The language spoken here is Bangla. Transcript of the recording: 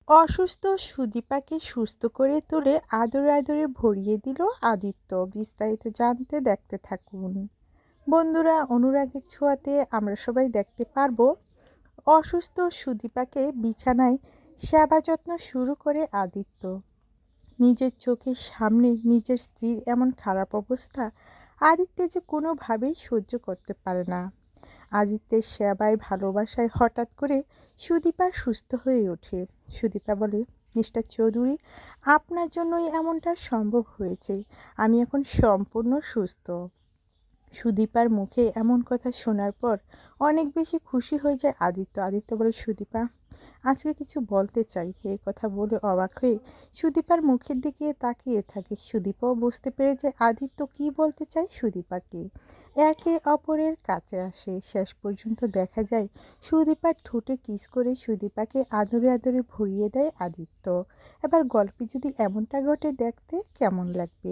অসুস্থ সুদীপাকে সুস্থ করে তুলে আদরে আদরে ভরিয়ে দিল আদিত্য। বিস্তারিত জানতে দেখতে থাকুন। বন্ধুরা, অনুরাগের ছোঁয়াতে আমরা সবাই দেখতে পারবো অসুস্থ সুদীপাকে বিছানায় সেবা যত্ন শুরু করে আদিত্য। নিজের চোখের সামনে নিজের স্ত্রীর এমন খারাপ অবস্থা আদিত্য যে কোনোভাবেই সহ্য করতে পারে না। আদিত্যের সেবায় ভালোবাসায় হঠাৎ করে সুদীপা সুস্থ হয়ে ওঠে। সুদীপা বলে, মিস্টার চৌধুরী, আপনার জন্যই এমনটা সম্ভব হয়েছে। আমি এখন সম্পূর্ণ সুস্থ। সুদীপার মুখে এমন কথা শোনার পর অনেক বেশি খুশি হয়ে যায় আদিত্য। আদিত্য বলে, সুদীপা, আজকে কিছু বলতে চাই। এই কথা বলে অবাক হয়ে সুদীপার মুখের দিকে তাকিয়ে থাকে। সুদীপাও বুঝতে পেরে যায় আদিত্য কি বলতে চায় সুদীপাকে। একে অপরের কাছে আসে। শেষ পর্যন্ত দেখা যায় সুদীপার ঠোঁটে কিস করে সুদীপাকে আদরে আদরে ভরিয়ে দেয় আদিত্য। এবার গল্পে যদি এমনটা ঘটে দেখতে কেমন লাগবে?